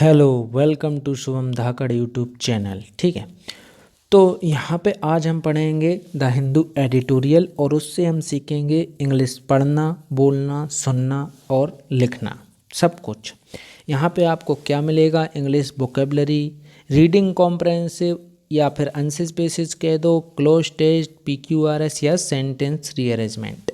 Hello, welcome to Shubham Dhakad YouTube channel. ठीक है, तो यहाँ पे आज हम पढ़ेंगे द हिंदू एडिटोरियल और उससे हम सीखेंगे इंग्लिश पढ़ना, बोलना, सुनना और लिखना, सब कुछ। यहाँ पे आपको क्या मिलेगा? इंग्लिश वोकेबलरी, रीडिंग कॉम्प्रहेंसिव या फिर आंसर बेसिस कह दो, क्लोज टेस्ट, PQRS या सेंटेंस रीअरेंजमेंट।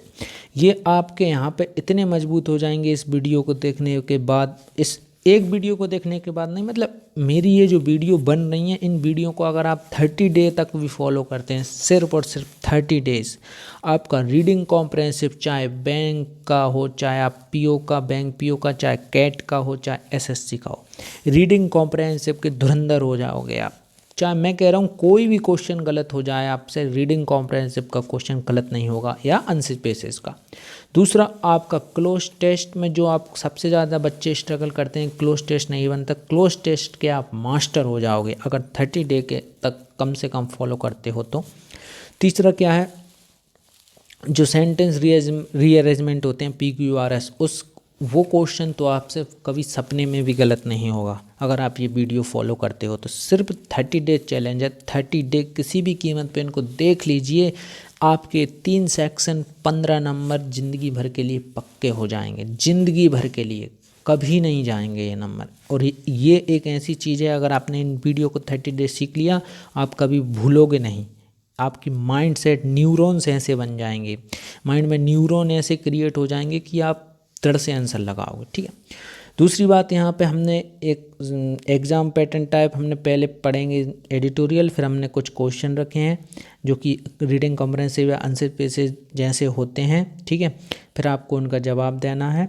ये आपके यहाँ पे इतने मजबूत हो जाएंगे इस वीडियो को देखने के बाद। इस एक वीडियो को देखने के बाद नहीं, मतलब मेरी ये जो वीडियो बन रही हैं, इन वीडियो को अगर आप 30 डे तक भी फॉलो करते हैं, सिर्फ और सिर्फ 30 डेज, आपका रीडिंग कॉम्प्रहेंसिव, चाहे बैंक का हो, चाहे आप PO का, बैंक PO का, चाहे कैट का हो, चाहे SSC का हो, रीडिंग कॉम्प्रहेंसिव के धुरंधर हो जाओगे आप। चाहे मैं कह रहा हूँ कोई भी क्वेश्चन गलत हो जाए आपसे, रीडिंग कॉम्प्रहेंसिव का क्वेश्चन गलत नहीं होगा, या आंसर बेसिस का। दूसरा, आपका क्लोज टेस्ट में जो आप सबसे ज़्यादा बच्चे स्ट्रगल करते हैं, क्लोज टेस्ट नहीं बनता, क्लोज टेस्ट के आप मास्टर हो जाओगे अगर 30 डे के तक कम से कम फॉलो करते हो तो। तीसरा क्या है, जो सेंटेंस रीअरेंजमेंट होते हैं PQRS, वो क्वेश्चन तो आपसे कभी सपने में भी गलत नहीं होगा अगर आप ये वीडियो फॉलो करते हो तो। सिर्फ 30 डे चैलेंज है, 30 डे किसी भी कीमत पे इनको देख लीजिए। आपके 3 सेक्शन 15 नंबर ज़िंदगी भर के लिए पक्के हो जाएंगे, ज़िंदगी भर के लिए कभी नहीं जाएंगे ये नंबर। और ये एक ऐसी चीज़ है, अगर आपने इन वीडियो को 30 डे सीख लिया, आप कभी भूलोगे नहीं। आपकी माइंड सेट, न्यूरॉन्स ऐसे बन जाएंगे, माइंड में न्यूरॉन ऐसे क्रिएट हो जाएंगे कि आप तड़ से आंसर लगाओगे। ठीक है, दूसरी बात, यहाँ पे हमने एक एग्ज़ाम पैटर्न टाइप हमने पहले पढ़ेंगे एडिटोरियल, फिर हमने कुछ क्वेश्चन रखे हैं जो कि रीडिंग कॉम्प्रहेंसिव या आंसर बेसिस जैसे होते हैं। ठीक है, फिर आपको उनका जवाब देना है।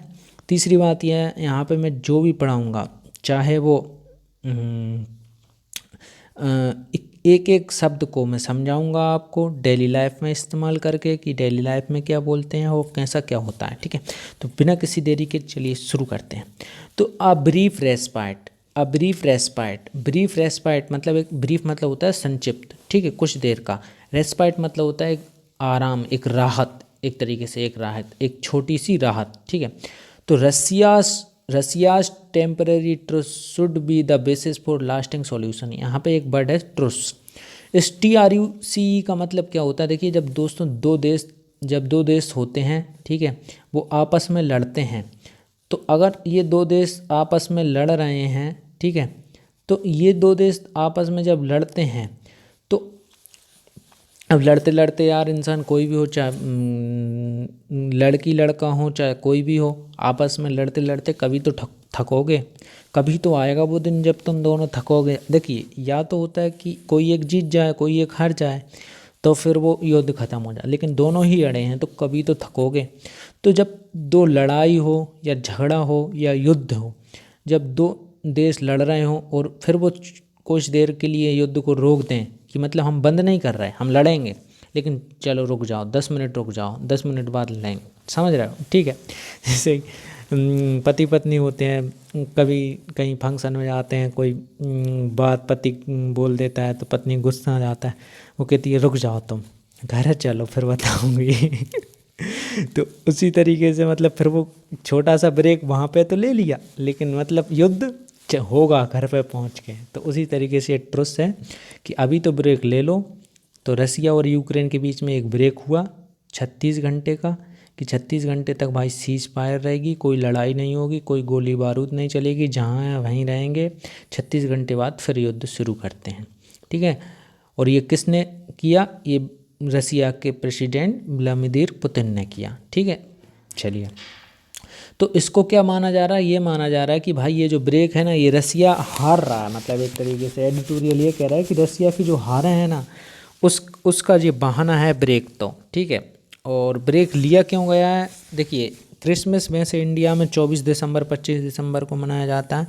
तीसरी बात यह है, यहाँ पे मैं जो भी पढ़ाऊँगा, चाहे वो एक एक शब्द को मैं समझाऊंगा आपको डेली लाइफ में इस्तेमाल करके कि डेली लाइफ में क्या बोलते हैं और कैसा क्या होता है। ठीक है, तो बिना किसी देरी के चलिए शुरू करते हैं। तो a brief respite, brief respite मतलब, एक ब्रीफ मतलब होता है संक्षिप्त, ठीक है, कुछ देर का। रेस्पाइट मतलब होता है एक आराम, एक राहत, एक तरीके से एक राहत, एक छोटी सी राहत। ठीक है, तो Russia's temporary Truss should be the basis for lasting solution. यहाँ पे एक वर्ड है ट्रुस। इस TRUCE का मतलब क्या होता है? देखिए, जब दोस्तों दो देश होते हैं, ठीक है, वो आपस में लड़ते हैं, तो अगर ये दो देश आपस में लड़ रहे हैं, ठीक है, तो ये दो देश आपस में जब लड़ते हैं, तो अब लड़ते लड़ते यार इंसान कोई भी हो, चाहे लड़की लड़का हो, चाहे कोई भी हो, आपस में लड़ते लड़ते कभी तो थकोगे, कभी तो आएगा वो दिन जब तुम दोनों थकोगे। देखिए, या तो होता है कि कोई एक जीत जाए, कोई एक हार जाए, तो फिर वो युद्ध खत्म हो जाए, लेकिन दोनों ही अड़े हैं तो कभी तो थकोगे। तो जब दो लड़ाई हो या झगड़ा हो या युद्ध हो, जब दो देश लड़ रहे हों और फिर वो कुछ देर के लिए युद्ध को रोक दें, कि मतलब हम बंद नहीं कर रहे, हम लड़ेंगे, लेकिन चलो रुक जाओ, 10 मिनट रुक जाओ, 10 मिनट बाद लड़ेंगे, समझ रहे हो? ठीक है, जैसे पति पत्नी होते हैं, कभी कहीं फंक्शन में जाते हैं, कोई बात पति बोल देता है तो पत्नी गुस्सा आ जाता है, वो कहती है रुक जाओ तुम, घर चलो फिर बताऊंगी। तो उसी तरीके से मतलब फिर वो छोटा सा ब्रेक वहाँ पे तो ले लिया, लेकिन मतलब युद्ध होगा घर पे पहुँच के। तो उसी तरीके से ट्रुस है कि अभी तो ब्रेक ले लो। तो रसिया और यूक्रेन के बीच में एक ब्रेक हुआ 36 घंटे का, कि 36 घंटे तक भाई सीज फायर रहेगी, कोई लड़ाई नहीं होगी, कोई गोली बारूद नहीं चलेगी, जहाँ है वहीं रहेंगे। 36 घंटे बाद फिर युद्ध शुरू करते हैं। ठीक है, और ये किसने किया? ये रसिया के प्रेसिडेंट व्लादिमीर पुतिन ने किया। ठीक है, चलिए, तो इसको क्या माना जा रहा है? ये माना जा रहा है कि भाई ये जो ब्रेक है ना, ये रसिया हार रहा है, मतलब एक तरीके से एडिटोरियल ये कह रहा है कि रसिया की जो हारें हैं ना, उसका ये बहाना है ब्रेक। तो ठीक है, और ब्रेक लिया क्यों गया है? देखिए, क्रिसमस वैसे इंडिया में 24 दिसंबर 25 दिसंबर को मनाया जाता है,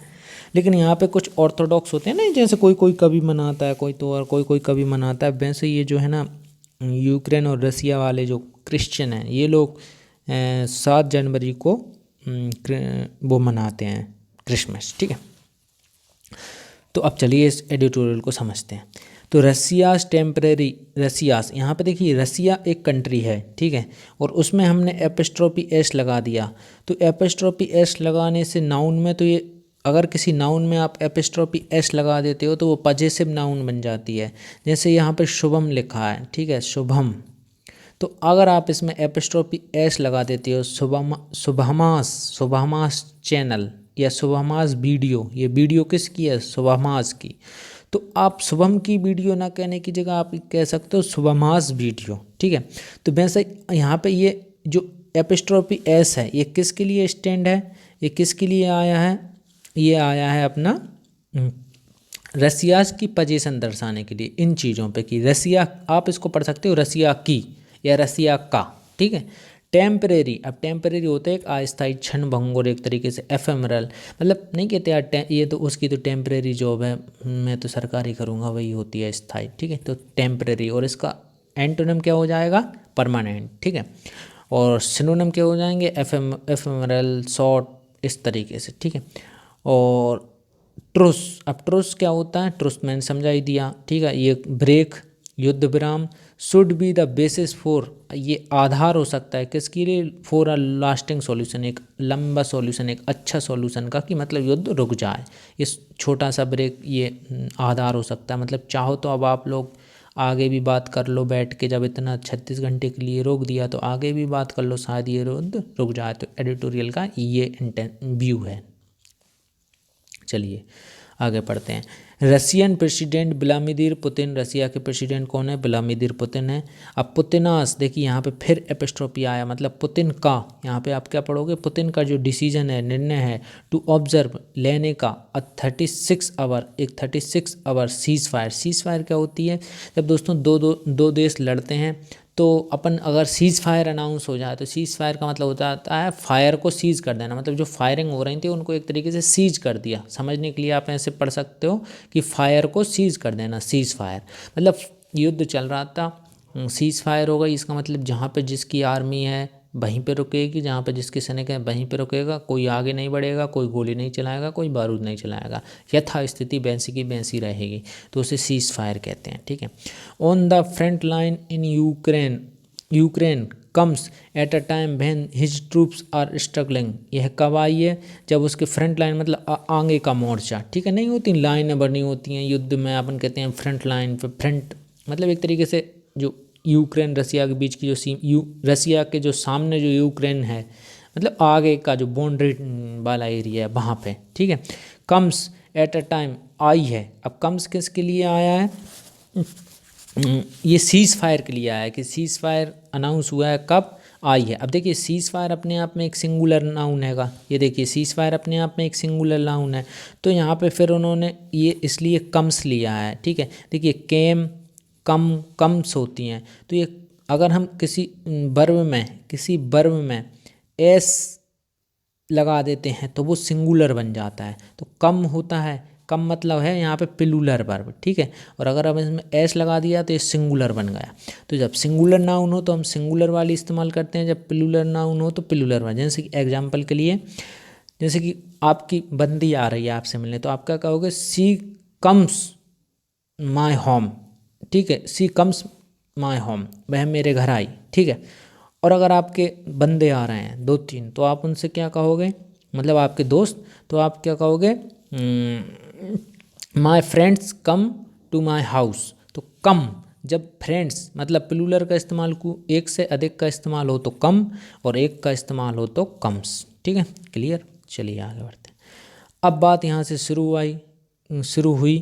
लेकिन यहाँ पे कुछ ऑर्थोडॉक्स होते हैं ना, जैसे कोई कोई कभी मनाता है, कोई तो और कोई कोई कभी मनाता है, वैसे ये जो है ना, यूक्रेन और रसिया वाले जो क्रिश्चियन हैं, ये लोग 7 जनवरी को वो मनाते हैं क्रिसमस। ठीक है, तो अब चलिए इस एडिटोरियल को समझते हैं। तो रसियास टेम्परेरी, रसियास, यहाँ पे देखिए रसिया एक कंट्री है, ठीक है, और उसमें हमने एपिस्ट्रोफी एस लगा दिया। तो एपिस्ट्रोफी एस लगाने से नाउन में तो ये अगर किसी नाउन में आप एपिस्ट्रोफी एस लगा देते हो तो वो पजेसिव नाउन बन जाती है। जैसे यहाँ पे शुभम लिखा है, ठीक है, शुभम, तो अगर आप इसमें एपिस्ट्रोफी एस लगा देते हो, शुभमास, शुभमास चैनल या शुभमास वीडियो, ये वीडियो किसकी है, शुभमास की, तो आप शुभम की वीडियो ना कहने की जगह आप कह सकते हो शुभमास वीडियो, ठीक है। तो वैसे यहाँ पे ये जो एपिस्ट्रोफी एस है ये किसके लिए स्टैंड है, ये किसके लिए आया है, ये आया है अपना रसिया की पोजीशन दर्शाने के लिए इन चीज़ों पे, कि रसिया, आप इसको पढ़ सकते हो रसिया की या रसिया का, ठीक है। टेम्परेरी, अब टेम्परेरी होता है एक अस्थायी क्षण भंगुर, एक तरीके से एफेमरल, मतलब नहीं कहते यार ये तो उसकी तो टेम्परेरी जॉब है, मैं तो सरकारी करूँगा, वही होती है स्थायी, ठीक है। तो टेम्परेरी, और इसका एंटोनिम क्या हो जाएगा, परमानेंट, ठीक है। और सिनोनिम क्या हो जाएंगे, एफेमरल, शॉर्ट, इस तरीके से, ठीक है। और ट्रुस, अब ट्रुस क्या होता है, ट्रुस मैंने समझा ही दिया, ठीक है। ये ब्रेक, युद्ध विराम, should be the basis for, ये आधार हो सकता है किसके लिए, फॉर अ लास्टिंग सॉल्यूशन, एक लंबा सॉल्यूशन, एक अच्छा सॉल्यूशन का, कि मतलब युद्ध रुक जाए। इस छोटा सा ब्रेक ये आधार हो सकता है, मतलब चाहो तो अब आप लोग आगे भी बात कर लो बैठ के, जब इतना 36 घंटे के लिए रोक दिया तो आगे भी बात कर लो, शायद ये युद्ध रुक जाए। तो एडिटोरियल का ये व्यू है। चलिए आगे पढ़ते हैं। रशियन प्रेसिडेंट व्लादिमीर पुतिन, रसिया के प्रेसिडेंट कौन है, व्लादिमीर पुतिन है। अब पुतिनास, देखिए यहाँ पे फिर एपिस्ट्रोफी आया, मतलब पुतिन का, यहाँ पे आप क्या पढ़ोगे, पुतिन का जो डिसीजन है, निर्णय है, टू ऑब्जर्व, लेने का, 36 आवर, एक 36 hour cease fire. Cease fire क्या होती है, जब दोस्तों दो देश लड़ते हैं तो अपन अगर सीज़ फायर अनाउंस हो जाए, तो सीज़ फायर का मतलब होता है फायर को सीज़ कर देना, मतलब जो फायरिंग हो रही थी उनको एक तरीके से सीज कर दिया। समझने के लिए आप ऐसे पढ़ सकते हो कि फायर को सीज कर देना, सीज़ फायर, मतलब युद्ध चल रहा था, सीज़ फायर हो गई, इसका मतलब जहाँ पे जिसकी आर्मी है वहीं पे रुकेगी, जहाँ पे जिसके सैनिक है वहीं पे रुकेगा, कोई आगे नहीं बढ़ेगा, कोई गोली नहीं चलाएगा, कोई बारूद नहीं चलाएगा, यथा स्थिति वैसी की वैसी रहेगी, तो उसे सीज़ फायर कहते हैं, ठीक है। On the front line in Ukraine comes at a time when his troops are struggling, यह कब आई है, जब उसके फ्रंट लाइन मतलब आगे का मोर्चा, ठीक है, नहीं होती लाइनें बनी होती हैं युद्ध में, अपन कहते हैं फ्रंट लाइन पे, फ्रंट मतलब एक तरीके से जो यूक्रेन रसिया के बीच की जो रसिया के जो सामने जो यूक्रेन है, मतलब आगे का जो बाउंड्री वाला एरिया है वहाँ पे, ठीक है। कम्स एट अ टाइम, आई है, अब कम्स किसके लिए आया है, ये सीज़ फायर के लिए आया है, कि सीज़ फायर अनाउंस हुआ है कब, आई है। अब देखिए सीज़ फायर अपने आप में एक सिंगुलर नाउन हैगा, ये देखिए सीज़ फायर अपने आप में एक सिंगुलर नाउन है, तो यहाँ पे फिर उन्होंने ये इसलिए कम्स लिया है, ठीक है। देखिए केम, कम्स होती हैं, तो ये अगर हम किसी वर्ब में एस लगा देते हैं तो वो सिंगुलर बन जाता है, तो कम होता है, कम मतलब है यहाँ पे प्लूरल वर्ब, ठीक है। और अगर हम इसमें एस लगा दिया तो ये सिंगुलर बन गया। तो जब सिंगुलर नाउन हो तो हम सिंगुलर वाली इस्तेमाल करते हैं, जब प्लूरल नाउन हो तो प्लूरल वाली। जैसे कि एग्जाम्पल के लिए, जैसे कि आपकी बंदी आ रही है आपसे मिलने, तो आप क्या कहोगे, सी कम्स माई होम, ठीक है, सी कम्स माई होम, वह मेरे घर आई, ठीक है। और अगर आपके बंदे आ रहे हैं 2-3, तो आप उनसे क्या कहोगे, मतलब आपके दोस्त, तो आप क्या कहोगे, my friends come to my house. तो कम, जब फ्रेंड्स मतलब प्लूरल का इस्तेमाल एक से अधिक का इस्तेमाल हो तो कम, और एक का इस्तेमाल हो तो कम्स, ठीक है, क्लियर। चलिए आगे बढ़ते हैं। अब बात यहाँ से शुरू हुई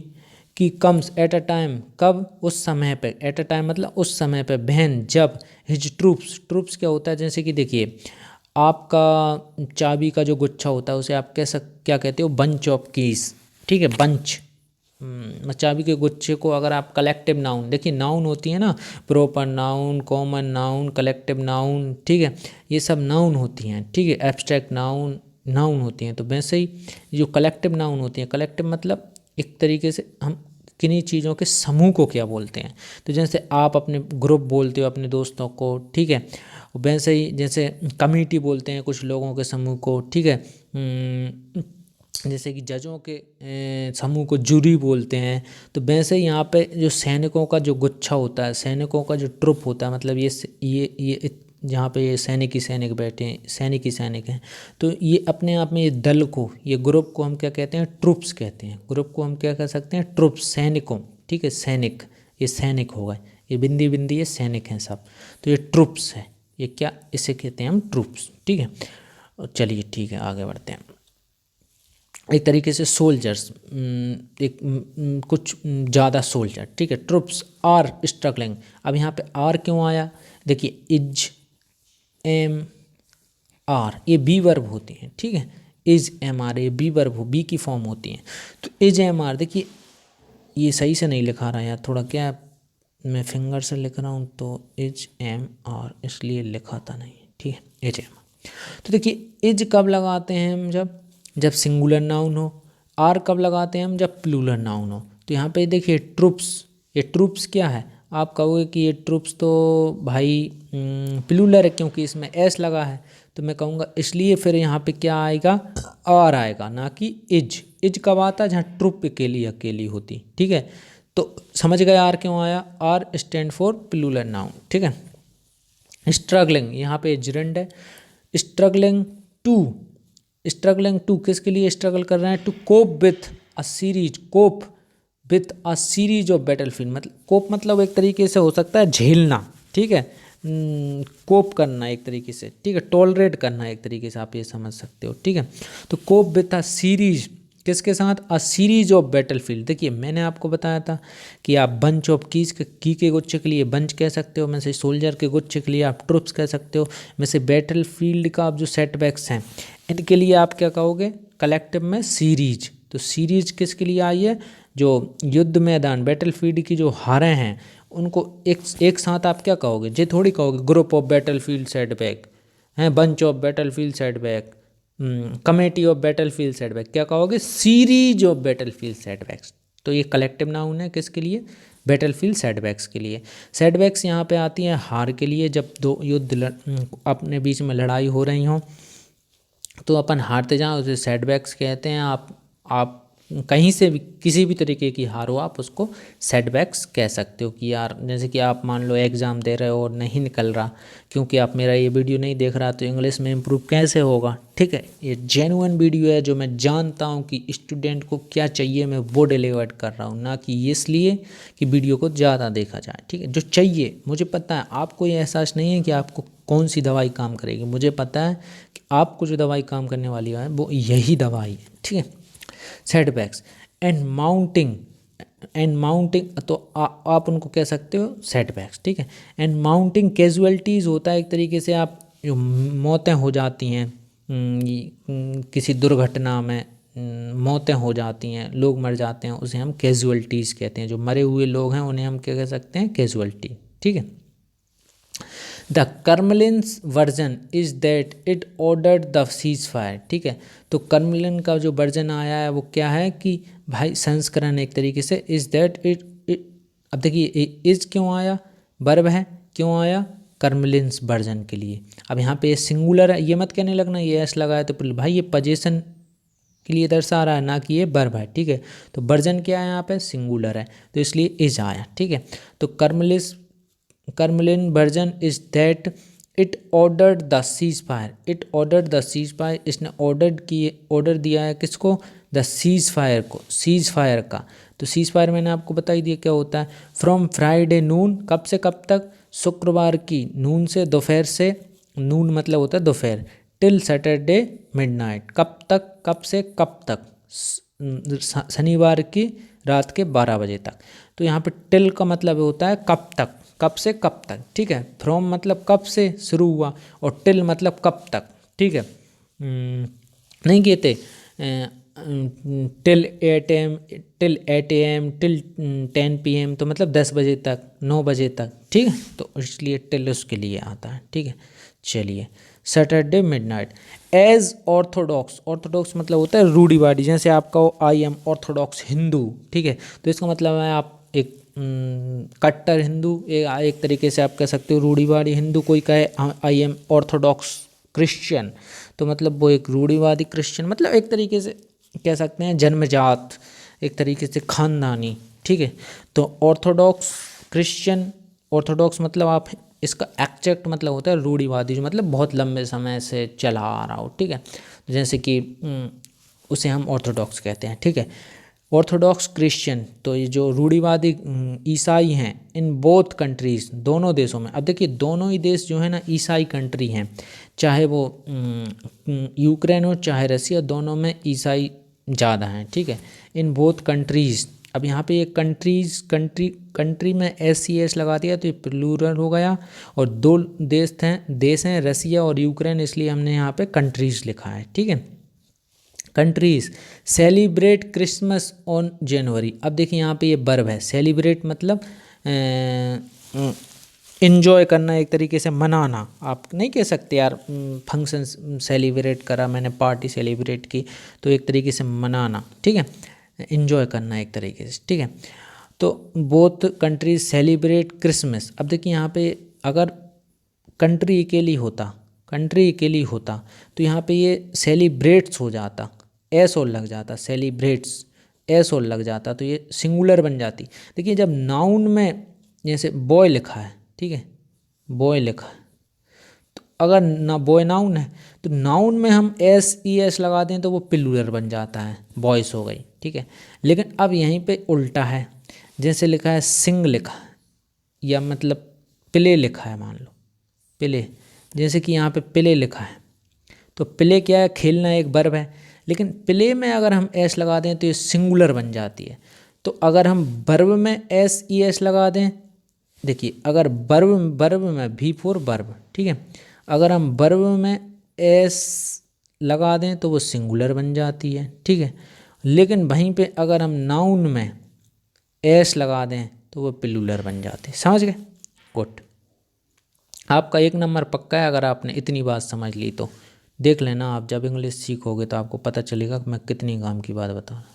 कि कम्स एट अ टाइम, कब, उस समय पे, एट अ टाइम मतलब उस समय पे, बहन जब, हिज ट्रूप्स क्या होता है, जैसे कि देखिए आपका चाबी का जो गुच्छा होता है उसे आप क्या कहते हो, बंच ऑफ कीज, ठीक है, बंच, चाबी के गुच्छे को अगर आप कलेक्टिव नाउन, देखिए नाउन होती है ना, proper noun, common noun, collective noun, ठीक है, ये सब नाउन होती हैं, ठीक है, एब्स्ट्रैक्ट नाउन होती हैं। तो वैसे ही जो कलेक्टिव नाउन होती हैं, कलेक्टिव मतलब एक तरीके से हम किन्हीं चीज़ों के समूह को क्या बोलते हैं, तो जैसे आप अपने ग्रुप बोलते हो अपने दोस्तों को, ठीक है, वैसे ही जैसे कमेटी बोलते हैं कुछ लोगों के समूह को, ठीक है, जैसे कि जजों के समूह को जूरी बोलते हैं। तो वैसे ही यहाँ पे जो सैनिकों का जो गुच्छा होता है, सैनिकों का जो ट्रुप होता है, मतलब ये जहाँ पे ये सैनिक ही सैनिक बैठे हैं, सैनिक ही सैनिक हैं, तो ये अपने आप में ये दल को, ये ग्रुप को हम क्या कहते हैं, ट्रुप्स कहते हैं। ग्रुप को हम क्या कह सकते हैं, ट्रुप्स, सैनिकों, ठीक है, सैनिक, ये सैनिक हो गए, ये बिंदी बिंदी ये सैनिक हैं सब, तो ये ट्रुप्स है, ये क्या, इसे कहते हैं हम ट्रुप्स, ठीक है। चलिए ठीक है, आगे बढ़ते हैं। एक तरीके से सोल्जर्स, कुछ ज़्यादा सोल्जर, ठीक है। ट्रुप्स आर स्ट्रगलिंग, अब यहाँ पे आर क्यों आया, देखिए इज, एम, आर, ये बी वर्ब होती हैं, ठीक है। इज, एम, आर, ये बी वर्ब हो, बी की फॉर्म होती हैं। तो इज, एम, आर, देखिए ये सही से नहीं लिखा रहा यार, थोड़ा क्या मैं फिंगर से लिख रहा हूँ, तो इज, एम, आर इसलिए लिखा था नहीं, ठीक है, इज, एम। तो देखिए इज कब लगाते हैं हम, जब सिंगुलर नाउन हो। आर कब लगाते हैं हम, जब प्लूरल नाउन हो। तो यहाँ पे देखिए ट्रुप्स, ये ट्रुप्स क्या है, आप कहोगे कि ये ट्रुप्स तो भाई प्लूरल है क्योंकि इसमें एस लगा है, तो मैं कहूँगा इसलिए फिर यहाँ पे क्या आएगा, आर आएगा, ना कि इज। इज कब आता है, जहाँ ट्रुप अकेली अकेली होती, ठीक है। तो समझ गए आर क्यों आया, are stand for plural noun, ठीक है। स्ट्रगलिंग, यहाँ पे जिरंड है। स्ट्रगलिंग टू किसके लिए स्ट्रगल कर रहे हैं, to cope with a series, cope with a series of battlefield, मतलब कोप मतलब एक तरीके से हो सकता है झेलना, ठीक है, कोप करना एक तरीके से, ठीक है, टॉलरेट करना एक तरीके से आप ये समझ सकते हो, ठीक है। तो कोप विथ अ सीरीज, किसके साथ, अ सीरीज ऑफ बैटलफील्ड। देखिए मैंने आपको बताया था कि आप बंच ऑफ कीज की के गुच्छे के लिए बंच कह सकते हो, में से सोल्जर के गुच्छे के लिए आप ट्रुप्स कह सकते हो, में से बैटलफील्ड का आप जो सेटबैक्स हैं इनके लिए आप क्या कहोगे, कलेक्टिव में सीरीज। तो सीरीज किसके लिए आई है, जो युद्ध मैदान बैटलफील्ड की जो हारे हैं उनको एक साथ आप क्या कहोगे, जे थोड़ी कहोगे ग्रुप ऑफ बैटलफील्ड सेटबैक हैं, bunch of battlefield setback, committee of battlefield setback, क्या कहोगे, सीरीज ऑफ बैटलफील्ड सेटबैक्स। तो ये कलेक्टिव नाउन है किसके लिए, बैटलफील्ड सेटबैक्स के लिए। सेटबैक्स यहाँ पे आती हैं हार के लिए, जब दो युद्ध अपने बीच में लड़ाई हो रही हो तो अपन हारते जाओ, उसे सेटबैक्स कहते हैं। आप कहीं से भी किसी भी तरीके की हार हो आप उसको सेटबैक्स कह सकते हो, कि यार जैसे कि आप मान लो एग्ज़ाम दे रहे हो और नहीं निकल रहा, क्योंकि आप मेरा ये वीडियो नहीं देख रहा तो इंग्लिश में इम्प्रूव कैसे होगा, ठीक है। ये जेन्युइन वीडियो है, जो मैं जानता हूँ कि स्टूडेंट को क्या चाहिए मैं वो डिलीवर कर रहा हूँ, ना कि इसलिए कि वीडियो को ज़्यादा देखा जाए, ठीक है। जो चाहिए मुझे पता है, आपको ये एहसास नहीं है कि आपको कौन सी दवाई काम करेगी, मुझे पता है कि आपको जो दवाई काम करने वाली है वो यही दवाई है, ठीक है। सेटबैक्स एंड माउंटिंग तो आप उनको कह सकते हो सेटबैक्स, ठीक है। एंड माउंटिंग कैजुअलिटीज़ होता है एक तरीके से, आप जो मौतें हो जाती हैं किसी दुर्घटना में, मौतें हो जाती हैं, लोग मर जाते हैं, उसे हम कैजुअलिटीज़ कहते हैं। जो मरे हुए लोग हैं उन्हें हम क्या कह सकते हैं, कैजुअलिटी, ठीक है। The Kremlin's version is that it ordered the cease fire, ठीक है। तो कर्मलिन का जो वर्जन आया है वो क्या है कि भाई संस्करण एक तरीके से, इज दैट इट अब देखिए इज क्यों आया, वर्ब है, क्यों आया, कर्मलिन्स वर्जन के लिए। अब यहाँ पे सिंगुलर है, ये मत कहने लगना ये एस लगाया तो भाई ये पोजीशन के लिए दर्शा रहा है, ना कि ये वर्ब है, ठीक है। तो वर्जन क्या है यहाँ पे, सिंगुलर है, तो इसलिए इज आया, ठीक है। तो Kremlin version is that it ordered the cease fire, it ordered the cease fire, इसने ऑर्डर दिया है किसको, द सीज फायर को, सीज फायर का। तो सीज फायर मैंने आपको बता ही दिया क्या होता है, फ्रॉम फ्राइडे नून, कब से कब तक, शुक्रवार की नून से, दोपहर से, नून मतलब होता है दोपहर, टिल सैटरडे मिडनाइट, कब तक, कब से कब तक, शनिवार की रात के 12 बजे तक। तो यहाँ पे टिल का मतलब होता है कब तक, कब से कब तक, ठीक है। फ्रॉम मतलब कब से शुरू हुआ, और टिल मतलब कब तक, ठीक है। नहीं कहते till 8 AM, till 8 AM, till 10 PM, तो मतलब 10 बजे तक, 9 बजे तक, ठीक है। तो इसलिए टिल उसके लिए आता है, ठीक है। चलिए Saturday midnight as orthodox, orthodox मतलब होता है रूढ़िवादी, जैसे आप कहो आई एम ऑर्थोडॉक्स हिंदू, ठीक है। तो इसका मतलब है आप एक कट्टर हिंदू, एक तरीके से आप कह सकते हो रूढ़िवादी हिंदू। कोई कहे आई एम ऑर्थोडॉक्स क्रिश्चियन, तो मतलब वो एक रूढ़िवादी क्रिश्चियन, मतलब एक तरीके से कह सकते हैं जन्मजात, एक तरीके से खानदानी, ठीक है। तो ऑर्थोडॉक्स क्रिश्चियन, ऑर्थोडॉक्स मतलब आप इसका एक्चेक्ट मतलब होता है रूढ़िवादी, जो मतलब बहुत लंबे समय से चला आ रहा हो, ठीक है। जैसे कि उसे हम ऑर्थोडॉक्स कहते हैं, ठीक है। ऑर्थोडॉक्स क्रिश्चियन, तो ये जो रूढ़िवादी ईसाई हैं इन बोथ कंट्रीज़, दोनों देशों में। अब देखिए दोनों ही देश जो है ना ईसाई कंट्री हैं, चाहे वो यूक्रेन हो चाहे रसिया, दोनों में ईसाई ज़्यादा हैं, ठीक है। इन बोथ कंट्रीज़, अब यहाँ पे ये कंट्री में एस लगा दिया तो ये प्लूरल हो गया, और दो देश हैं रसिया और यूक्रेन, इसलिए हमने यहाँ पे कंट्रीज़ लिखा है, ठीक है। Countries celebrate Christmas on January. अब देखिए यहाँ पे ये वर्ब है, सेलिब्रेट मतलब इन्जॉय करना, एक तरीके से मनाना। आप नहीं कह सकते यार फंक्शन सेलिब्रेट करा मैंने, पार्टी सेलिब्रेट की, तो एक तरीके से मनाना, ठीक है, इन्जॉय करना एक तरीके से, ठीक है। तो बोथ कंट्रीज सेलिब्रेट क्रिसमस। अब देखिए यहाँ पे अगर कंट्री अकेली होता तो यहाँ पे ये सेलिब्रेट्स हो जाता, एस और लग जाता, सेलिब्रेट्स एस और लग जाता, तो ये सिंगुलर बन जाती। देखिए जब नाउन में जैसे बॉय लिखा है, ठीक है, बॉय लिखा है, तो अगर ना बॉय नाउन है तो नाउन में हम एस लगा दें तो वो प्लूरल बन जाता है, बॉयस हो गई, ठीक है। लेकिन अब यहीं पे उल्टा है, जैसे लिखा है सिंग लिखा है, या मतलब प्ले लिखा है, मान लो प्ले, जैसे कि यहाँ पे प्ले लिखा है, तो प्ले क्या है, खेलना एक वर्ब है, लेकिन प्ले में अगर हम एस लगा दें तो ये सिंगुलर बन जाती है। तो अगर हम वर्ब में एस लगा दें, देखिए अगर वर्ब में V4 वर्ब, ठीक है, अगर हम वर्ब में एस लगा दें तो वो सिंगुलर बन जाती है, ठीक है। लेकिन वहीं पे अगर हम नाउन में एस लगा दें तो वो प्लूरल बन जाती है। समझ गए? गुड, आपका 1 नंबर पक्का है अगर आपने इतनी बात समझ ली तो। देख लेना आप जब इंग्लिश सीखोगे तो आपको पता चलेगा कि मैं कितनी काम की बात बता रहा हूँ,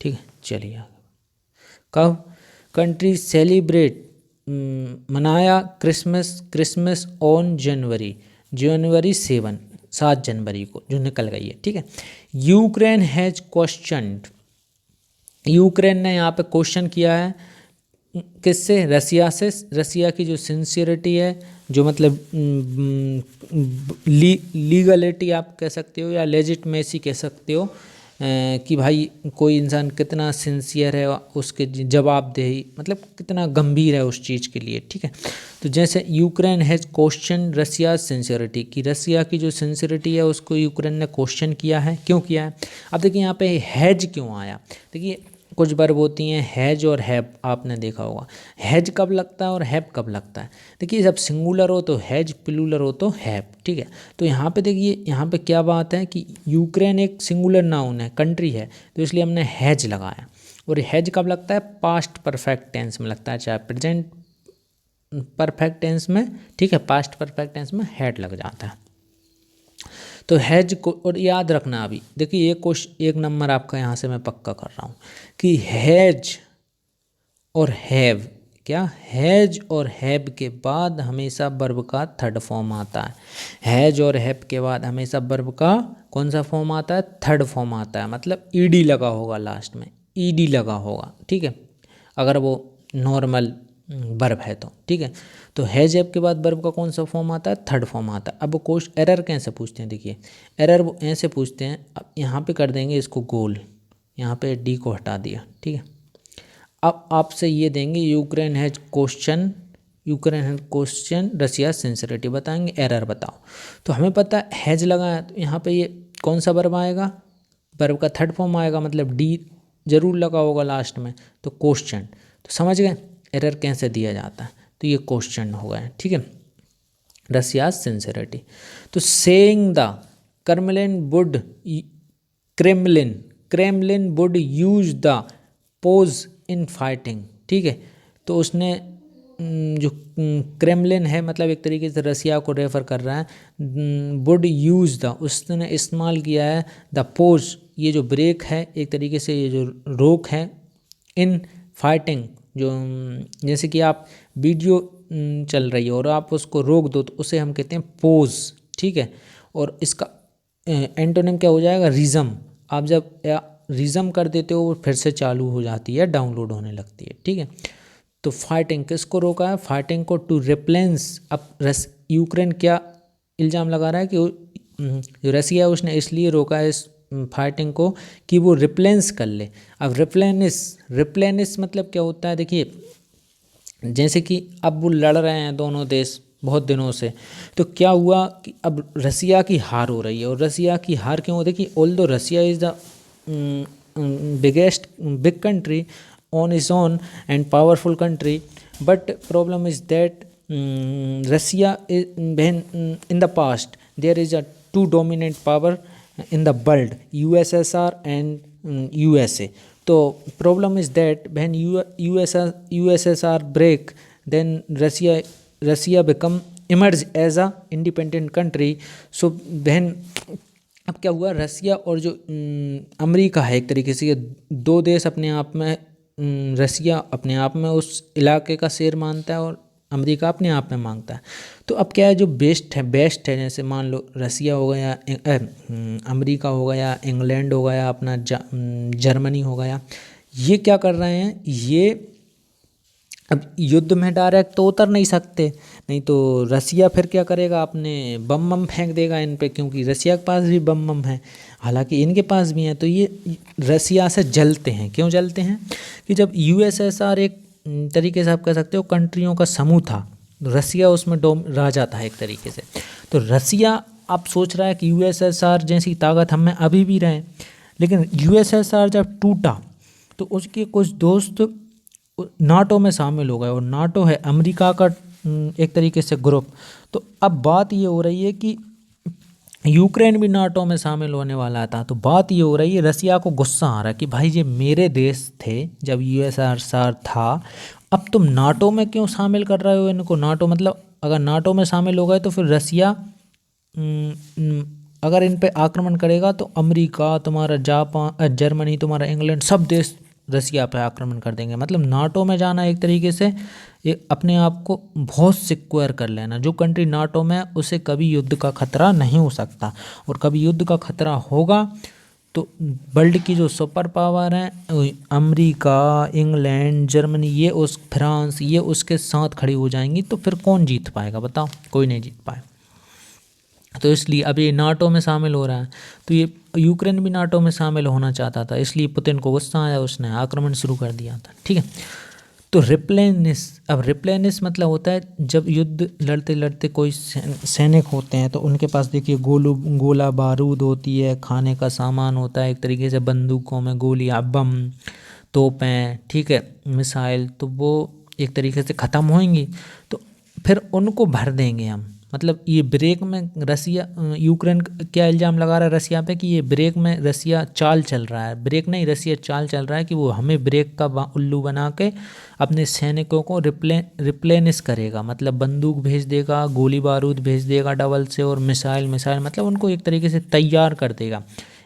ठीक है। चलिए आगे, कब कंट्री सेलिब्रेट मनाया क्रिसमस ऑन जनवरी 7 जनवरी को, जो निकल गई है, ठीक है। यूक्रेन हैज क्वेश्चनड, यूक्रेन ने यहाँ पे क्वेश्चन किया है किससे, रसिया से। रसिया की जो सिंसियरिटी है, जो मतलब लीगलिटी आप कह सकते हो या लेजिटमेसी कह सकते हो, कि भाई कोई इंसान कितना सिंसियर है, उसके जवाबदेही मतलब कितना गंभीर है उस चीज़ के लिए, ठीक है। तो जैसे Ukraine has question Russia sincerity, कि रसिया की जो सिंसियरिटी है उसको यूक्रेन ने क्वेश्चन किया है। क्यों किया है? अब देखिए यहाँ पे हैज क्यों आया। देखिए कुछ वर्ब होती हैं हैज और हैव, आपने देखा होगा हैज कब लगता है और हैव कब लगता है। देखिए जब सिंगुलर हो तो हैज, प्लूरल हो तो हैव, ठीक है। तो यहाँ पे देखिए, यहाँ पे क्या बात है कि यूक्रेन एक सिंगुलर नाउन है, कंट्री है, तो इसलिए हमने हैज लगाया। और हैज कब लगता है? पास्ट परफेक्ट टेंस में लगता है, चाहे प्रेजेंट परफेक्ट टेंस में, ठीक है, पास्ट परफेक्ट टेंस में हैड लग जाता है। तो हैज को, और याद रखना अभी देखिए एक नंबर आपका यहाँ से मैं पक्का कर रहा हूँ कि हैज और हैव, क्या हैज और हैव के बाद हमेशा वर्ब का थर्ड फॉर्म आता है। हैज और हैव के बाद हमेशा वर्ब का कौन सा फॉर्म आता है? थर्ड फॉर्म आता है, मतलब ईडी लगा होगा, लास्ट में ईडी लगा होगा, ठीक है, अगर वो नॉर्मल वर्ब है तो, ठीक है। तो हैज हैव के बाद वर्ब का कौन सा फॉर्म आता है? थर्ड फॉर्म आता है। अब वो क्वेश्चन एरर कैसे पूछते हैं, देखिए एरर वो ऐसे पूछते हैं, अब यहाँ पे कर देंगे इसको गोल, यहाँ पे डी को हटा दिया, ठीक है। अब आपसे ये देंगे Ukraine has question Russia sincerity, बताएंगे एरर बताओ। तो हमें पता है हैज लगा है, तो यहाँ पे ये कौन सा वर्ब आएगा? वर्ब का थर्ड फॉर्म आएगा, मतलब डी जरूर लगा होगा लास्ट में, तो क्वेश्चन। तो समझ गए एरर कैसे दिया जाता है? तो ये क्वेश्चन हो गया, ठीक है, रसिया सिंसियरिटी। तो saying the Kremlin would use the pose in fighting, ठीक है। तो उसने जो क्रेमलिन है मतलब एक तरीके से रसिया को रेफर कर रहा है, वुड यूज द, उसने इस्तेमाल किया है द पोज, ये जो ब्रेक है एक तरीके से, ये जो रोक है, इन फाइटिंग, जो जैसे कि आप वीडियो चल रही है और आप उसको रोक दो तो उसे हम कहते हैं पोज, ठीक है। और इसका एंटोनिम क्या हो जाएगा? रिज़म। आप जब रिज़म कर देते हो वो फिर से चालू हो जाती है, डाउनलोड होने लगती है, ठीक है। तो फाइटिंग किसको रोका है? फाइटिंग को टू रिप्लेंस। अब यूक्रेन क्या इल्ज़ाम लगा रहा है कि जो रसिया है उसने इसलिए रोका है इस फाइटिंग को कि वो रिप्लेंस कर ले। अब रिप्लेनिस मतलब क्या होता है? देखिए, जैसे कि अब वो लड़ रहे हैं दोनों देश बहुत दिनों से, तो क्या हुआ कि अब रसिया की हार हो रही है। और रसिया की हार क्यों? देखिए, although Russia is the big country on its own and powerful country, but problem is that Russia is, when in the past there is a two dominant power in the world, USSR and USA. So problem is that when USSR break, then Russia become emerge as a independent country. So when अब क्या हुआ, रसिया और जो America है, एक तरीके से ये दो देश अपने आप में, रसिया अपने आप में उस इलाके का शेर मानता है और अमेरिका अपने आप में मांगता है। तो अब क्या है, जो बेस्ट है, जैसे मान लो रसिया हो गया, अमेरिका हो गया, इंग्लैंड हो गया, अपना जर्मनी हो गया, ये क्या कर रहे हैं, ये अब युद्ध में डायरेक्ट तो उतर नहीं सकते, नहीं तो रसिया फिर क्या करेगा, अपने बम फेंक देगा इन पे, क्योंकि रसिया के पास भी बम है, हालांकि इनके पास भी हैं। तो ये रसिया से जलते हैं। क्यों जलते हैं? कि जब यूएसएसआर एक तरीके से आप कह सकते हो कंट्रियों का समूह था, रसिया उसमें राजा था एक तरीके से। तो रसिया अब सोच रहा है कि यूएसएसआर जैसी ताकत हम में अभी भी रहे, लेकिन यूएसएसआर जब टूटा तो उसके कुछ दोस्त नाटो में शामिल हो गए, और नाटो है अमेरिका का एक तरीके से ग्रुप। तो अब बात ये हो रही है कि यूक्रेन भी नाटो में शामिल होने वाला था। तो बात ये हो रही है, रसिया को गुस्सा आ रहा है कि भाई ये मेरे देश थे जब यूएसएसआर था, अब तुम नाटो में क्यों शामिल कर रहे हो इनको? नाटो मतलब अगर नाटो में शामिल हो गए तो फिर रसिया अगर इन पे आक्रमण करेगा तो अमेरिका, तुम्हारा जापान, जर्मनी, तुम्हारा इंग्लैंड, सब देश रसिया पे आक्रमण कर देंगे। मतलब नाटो में जाना एक तरीके से ये अपने आप को बहुत सिक्योर कर लेना। जो कंट्री नाटो में, उसे कभी युद्ध का खतरा नहीं हो सकता, और कभी युद्ध का खतरा होगा तो वर्ल्ड की जो सुपर पावर हैं, अमेरिका, इंग्लैंड, जर्मनी, ये उस फ्रांस, ये उसके साथ खड़ी हो जाएंगी। तो फिर कौन जीत पाएगा? बताओ, कोई नहीं जीत पाए। तो इसलिए अब ये नाटो में शामिल हो रहा है, तो ये यूक्रेन भी नाटो में शामिल होना चाहता था, इसलिए पुतिन को गुस्सा आया, उसने आक्रमण शुरू कर दिया था। ठीक है, तो रिप्लेनिस, अब रिप्लेनिस मतलब होता है जब युद्ध लड़ते लड़ते कोई सैनिक होते हैं तो उनके पास देखिए गोला बारूद होती है, खाने का सामान होता है, एक तरीके से बंदूकों में गोलियां, बम, तोपें, ठीक है, मिसाइल, तो वो एक तरीके से ख़त्म होंगी, तो फिर उनको भर देंगे हम। मतलब ये ब्रेक में रसिया, यूक्रेन क्या इल्ज़ाम लगा रहा है रसिया पे कि ये ब्रेक में रसिया चाल चल रहा है, ब्रेक नहीं, रसिया चाल चल रहा है कि वो हमें ब्रेक का उल्लू बना के अपने सैनिकों को रिप्लेनिश करेगा। मतलब बंदूक भेज देगा, गोली बारूद भेज देगा डबल से, और मिसाइल मतलब उनको एक तरीके से तैयार कर देगा,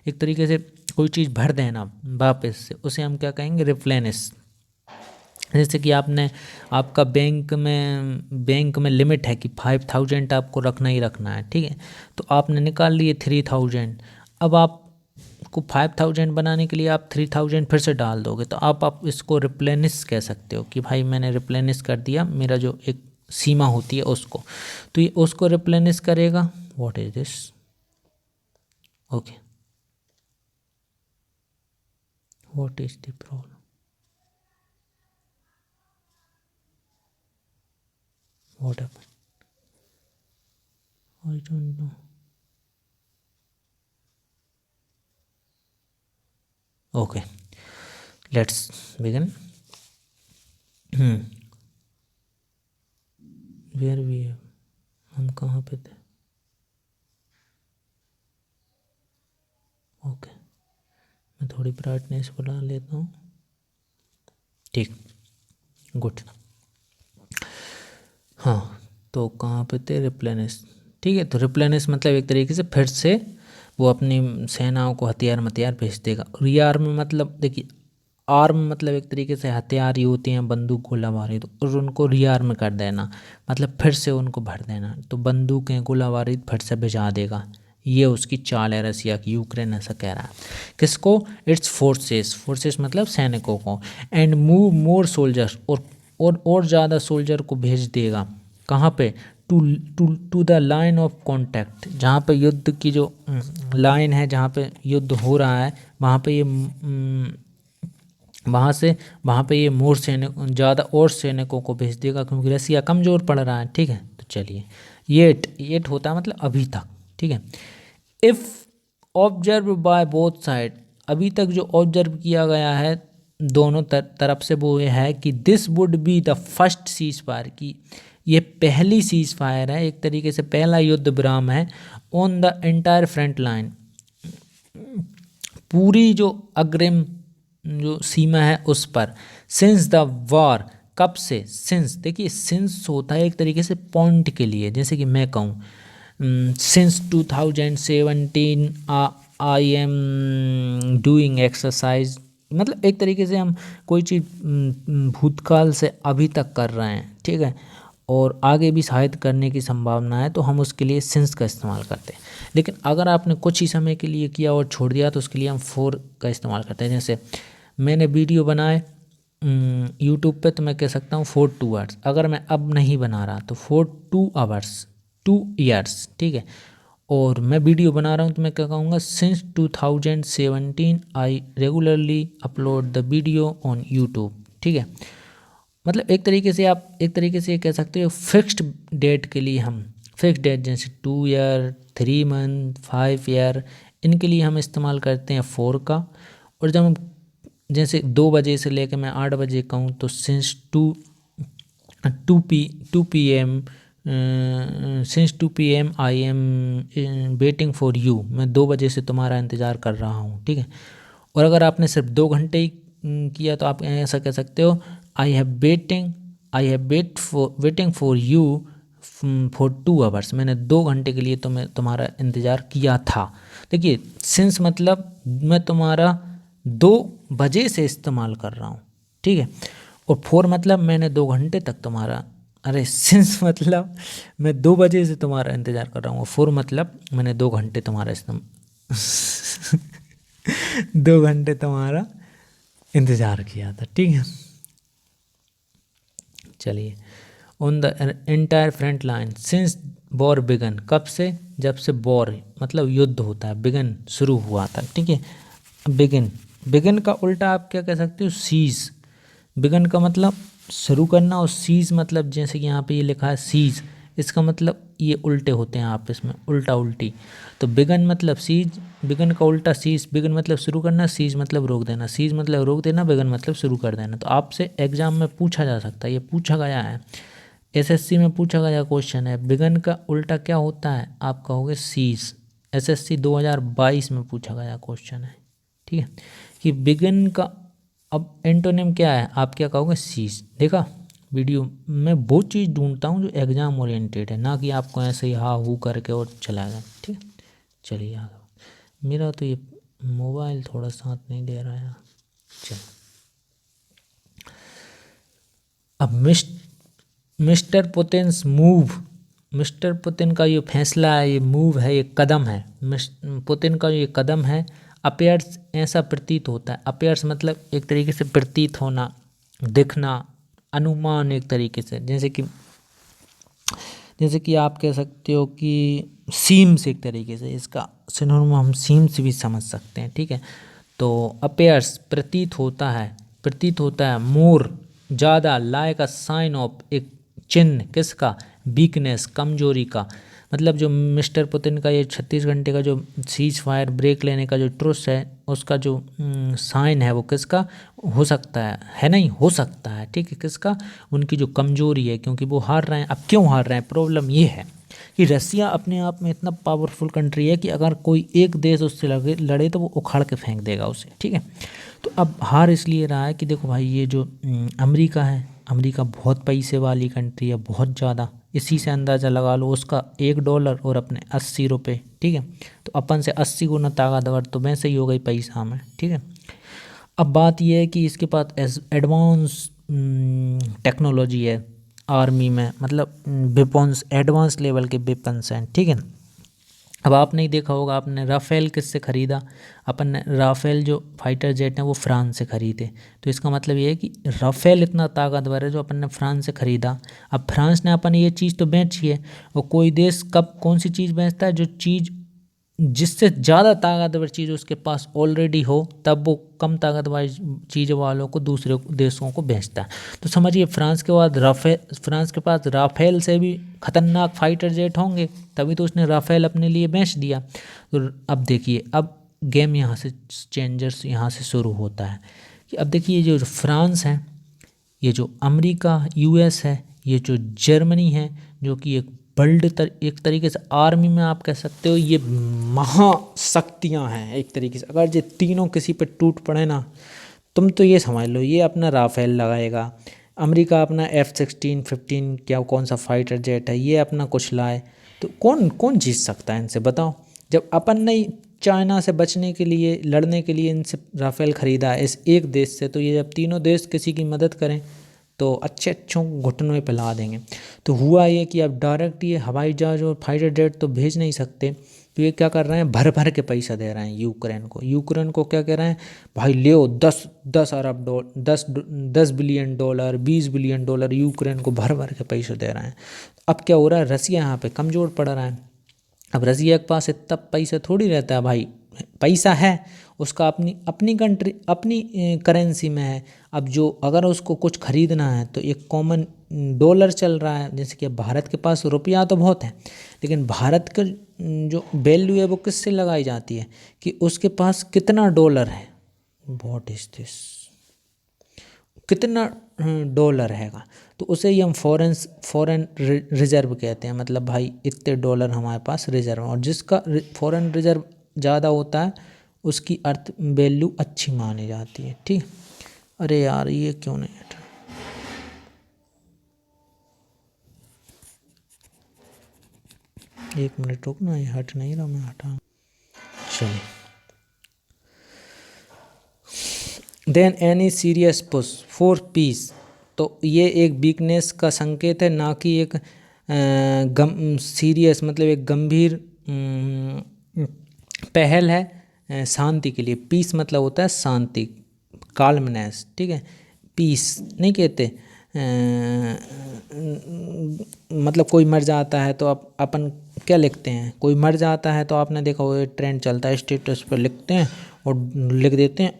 एक तरीके से कोई चीज़ भर देना वापस से, उसे हम क्या कहेंगे, रिप्लेनिश। जैसे कि आपका बैंक में लिमिट है कि 5000 आपको रखना ही रखना है, ठीक है, तो आपने निकाल लिए 3000। अब आपको 5000 बनाने के लिए आप 3000 फिर से डाल दोगे, तो आप इसको रिप्लेनिश कह सकते हो कि भाई मैंने रिप्लेनिश कर दिया, मेरा जो एक सीमा होती है उसको, तो ये उसको रिप्लेनिश करेगा। What is this? Okay, what is the problem? What happened? I don't know. Okay, let's begin. Where we have? हम कहाँ पे थे? ओके, मैं थोड़ी ब्राइटनेस बढ़ा लेता हूँ। ठीक, गुड। हाँ, तो कहाँ पे थे? रिप्लेनिश। ठीक है, तो रिप्लेनिश मतलब एक तरीके से फिर से वो अपनी सेनाओं को हथियार भेज देगा। रीआर्म मतलब देखिए, आर्म मतलब एक तरीके से हथियार ही होते हैं, बंदूक, गोला बारूद, और उनको रीआर्म कर देना मतलब फिर से उनको भर देना। तो बंदूकें, गोला बारूद फिर से भिजा देगा, ये उसकी चाल है रसिया की। यूक्रेन ऐसा कह रहा है। किसको? इट्स फोर्सेस मतलब सैनिकों को। एंड मूव मोर सोल्जर्स, और और ज़्यादा सोल्जर को भेज देगा। कहाँ पे? To the line of contact, जहाँ पे युद्ध की जो लाइन है, जहाँ पे युद्ध हो रहा है, वहाँ पे ये वहाँ पे ये मोर सैनिक ज़्यादा और सैनिकों को भेज देगा, क्योंकि रसिया कमज़ोर पड़ रहा है। ठीक है, तो चलिए येट होता है मतलब अभी तक। ठीक है, if observe by both side, अभी तक जो ऑब्जर्व किया गया है दोनों तरफ से वो ये है कि this would be the first cease fire, की ये पहली सीज फायर है, एक तरीके से पहला युद्ध विराम है on the entire front line, पूरी जो अग्रिम जो सीमा है उस पर। सिंस द वॉर, कब से? सिंस, देखिए सिंस होता है एक तरीके से पॉइंट के लिए, जैसे कि मैं कहूँ since 2017 I am doing exercise, मतलब एक तरीके से हम कोई चीज़ भूतकाल से अभी तक कर रहे हैं। ठीक है, और आगे भी शायद करने की संभावना है, तो हम उसके लिए सिंस का इस्तेमाल करते हैं। लेकिन अगर आपने कुछ ही समय के लिए किया और छोड़ दिया तो उसके लिए हम फॉर का इस्तेमाल करते हैं। जैसे मैंने वीडियो बनाए यूट्यूब पे, तो मैं कह सकता हूँ फॉर 2 आवर्स। अगर मैं अब नहीं बना रहा तो फॉर 2 आवर्स, 2 ईयर्स। ठीक है, और मैं वीडियो बना रहा हूँ तो मैं क्या कहूँगा? Since 2017 I regularly upload the video on YouTube. ठीक है, मतलब एक तरीके से आप एक तरीके से ये कह सकते हो फिक्स्ड डेट के लिए हम फिक्स्ड डेट, जैसे 2 ईयर, 3 मंथ, 5 ईयर, इनके लिए हम इस्तेमाल करते हैं फॉर का। और जब हम जैसे 2 बजे से लेकर मैं 8 बजे कहूँ तो since 2 PM since 2 PM I am waiting for you, मैं 2 बजे से तुम्हारा इंतज़ार कर रहा हूँ। ठीक है, और अगर आपने सिर्फ 2 घंटे ही किया तो आप ऐसा कह सकते हो I have waiting for you for 2 hours, मैंने 2 घंटे के लिए तुम्हारा इंतज़ार किया था। देखिए सिंस मतलब मैं तुम्हारा 2 बजे से इस्तेमाल कर रहा हूँ। ठीक है, और फॉर मतलब मैंने 2 घंटे तक तुम्हारा, अरे सिंस मतलब मैं 2 बजे से तुम्हारा इंतज़ार कर रहा हूँ, और फॉर मतलब मैंने 2 घंटे तुम्हारा 2 घंटे तुम्हारा इंतज़ार किया था। ठीक है, चलिए on the entire front line since war began, कब से? जब से वॉर मतलब युद्ध होता है, बिगन शुरू हुआ था। ठीक है, बिगिन का उल्टा आप क्या कह सकते हो? सीज। बिगिन का मतलब शुरू करना, और सीज मतलब जैसे कि यहाँ पे ये लिखा है सीज, इसका मतलब ये उल्टे होते हैं आपस में, उल्टा उल्टी। तो बिगिन मतलब सीज, बिगिन का उल्टा सीज। बिगिन मतलब शुरू करना, सीज मतलब रोक देना, सीज मतलब रोक देना, बिगिन मतलब शुरू कर देना। तो आपसे एग्जाम में पूछा जा सकता है, ये पूछा गया है, एसएससी में पूछा गया क्वेश्चन है, बिगिन का उल्टा क्या होता है? आप कहोगे सीज। एसएससी 2022 में पूछा गया क्वेश्चन है। ठीक है, कि बिगिन का अब एंटोनिम क्या है? आप क्या कहोगे? सीज। देखा, वीडियो में वो चीज़ ढूंढता हूँ जो एग्जाम ओरिएंटेड है, ना कि आपको ऐसे ही हा हू करके और चला जाए। ठीक है, चलिए आगे। मेरा तो ये मोबाइल थोड़ा साथ नहीं दे रहा है। चल, अब मिस्टर पुतिन्स मूव, मिस्टर पुतिन का ये फैसला है, ये मूव है, ये कदम है, पुतिन का ये कदम है। अपेयर्स ऐसा प्रतीत होता है, अपेयर्स मतलब एक तरीके से प्रतीत होना, दिखना, अनुमान एक तरीके से, जैसे कि आप कह सकते हो कि सीम्स, एक तरीके से इसका सिनोनिम हम सीम्स भी समझ सकते हैं। ठीक है, तो अपेयर्स प्रतीत होता है, प्रतीत होता है, मोर ज़्यादा, लाइक अ साइन ऑफ एक चिन्ह, किसका? वीकनेस, कमजोरी का। मतलब जो मिस्टर पुतिन का ये 36 घंटे का जो सीज फायर ब्रेक लेने का जो ट्रुस है, उसका जो साइन है वो किसका हो सकता है नहीं हो सकता है। ठीक है, किसका? उनकी जो कमजोरी है, क्योंकि वो हार रहे हैं। अब क्यों हार रहे हैं? प्रॉब्लम ये है कि रसिया अपने आप में इतना पावरफुल कंट्री है कि अगर कोई एक देश उससे लड़े तो वो उखाड़ के फेंक देगा उसे। ठीक है, तो अब हार इसलिए रहा है कि देखो भाई, ये जो अमेरिका है, अमेरिका बहुत पैसे वाली कंट्री है, बहुत ज़्यादा। इसी से अंदाज़ा लगा लो, उसका $1 और अपने 80 रुपये। ठीक है, तो अपन से 80 गुना ताकतवर तो वैसे ही हो गई पैसा में। ठीक है, अब बात यह है कि इसके पास एडवांस टेक्नोलॉजी है आर्मी में, मतलब वेपन्स, एडवांस लेवल के वेपन्स हैं। ठीक है, अब आपने ही देखा होगा, आपने राफेल किससे ख़रीदा? अपन ने राफेल जो फाइटर जेट हैं वो फ्रांस से ख़रीदे। तो इसका मतलब ये है कि राफेल इतना ताकतवर है जो अपन ने फ्रांस से ख़रीदा। अब फ्रांस ने अपन ये चीज़ तो बेची है, और कोई देश कब कौन सी चीज़ बेचता है? जो चीज़ जिससे ज़्यादा ताकतवर चीज़ उसके पास ऑलरेडी हो, तब वो कम ताकतवर चीज़ वालों को दूसरे देशों को बेचता है। तो समझिए, फ्रांस के बाद फ्रांस के पास राफेल से भी खतरनाक फाइटर जेट होंगे, तभी तो उसने राफेल अपने लिए बेच दिया। तो अब देखिए, अब गेम यहाँ से चेंजर्स यहाँ से शुरू होता है कि अब देखिए, जो फ्रांस है, ये जो अमेरिका यूएस है, ये जो जर्मनी है, जो कि एक तरीके से आर्मी में आप कह सकते हो ये महाशक्तियाँ हैं एक तरीके से। अगर ये तीनों किसी पे टूट पड़े ना, तुम तो ये समझ लो, ये अपना राफेल लगाएगा, अमेरिका अपना F-16 15 क्या कौन सा फाइटर जेट है ये अपना कुछ लाए, तो कौन कौन जीत सकता है इनसे बताओ? जब अपन ने चाइना से बचने के लिए, लड़ने के लिए इनसे राफेल ख़रीदा है, इस एक देश से, तो ये जब तीनों देश किसी की मदद करें तो अच्छे अच्छों घुटनों में पिला देंगे। तो हुआ ये कि अब डायरेक्ट ये हवाई जहाज और फाइटर जेट तो भेज नहीं सकते, तो ये क्या कर रहे हैं, भर भर के पैसा दे रहे हैं यूक्रेन को क्या कह रहे हैं, भाई ले 10 billion dollar 20 billion dollar Ukraine को भर भर के पैसे दे रहे हैं। अब क्या हो रहा है, रसिया यहाँ पे कमज़ोर पड़ रहा है। अब रसिया के पास इतना पैसा थोड़ी रहता है भाई, पैसा है उसका अपनी कंट्री अपनी करेंसी में है। अब जो अगर उसको कुछ खरीदना है तो एक कॉमन डॉलर चल रहा है, जैसे कि भारत के पास रुपया तो बहुत है, लेकिन भारत का जो वैल्यू है वो किससे लगाई जाती है कि उसके पास कितना डॉलर है, व्हाट इज दिस, कितना डॉलर हैगा, तो उसे ही हम फॉरेन रिजर्व कहते हैं। मतलब भाई इतने डॉलर हमारे पास रिजर्व है, और जिसका फॉरेन रिजर्व ज़्यादा होता है उसकी अर्थ वैल्यू अच्छी मानी जाती है। ठीक, अरे यार ये क्यों नहीं हटा, एक मिनट रुकना, ये हट नहीं रहा, मैं हटा। चलिए, then any serious push for peace, तो ये एक वीकनेस का संकेत है, ना कि एक सीरियस मतलब एक गंभीर पहल है शांति के लिए। पीस मतलब होता है शांति, काल्मनेस, ठीक है। पीस नहीं कहते, मतलब कोई मर जाता है तो अपन क्या लिखते हैं, कोई मर जाता है तो आपने देखा वो ट्रेंड चलता है, स्टेटस पर लिखते हैं और लिख देते हैं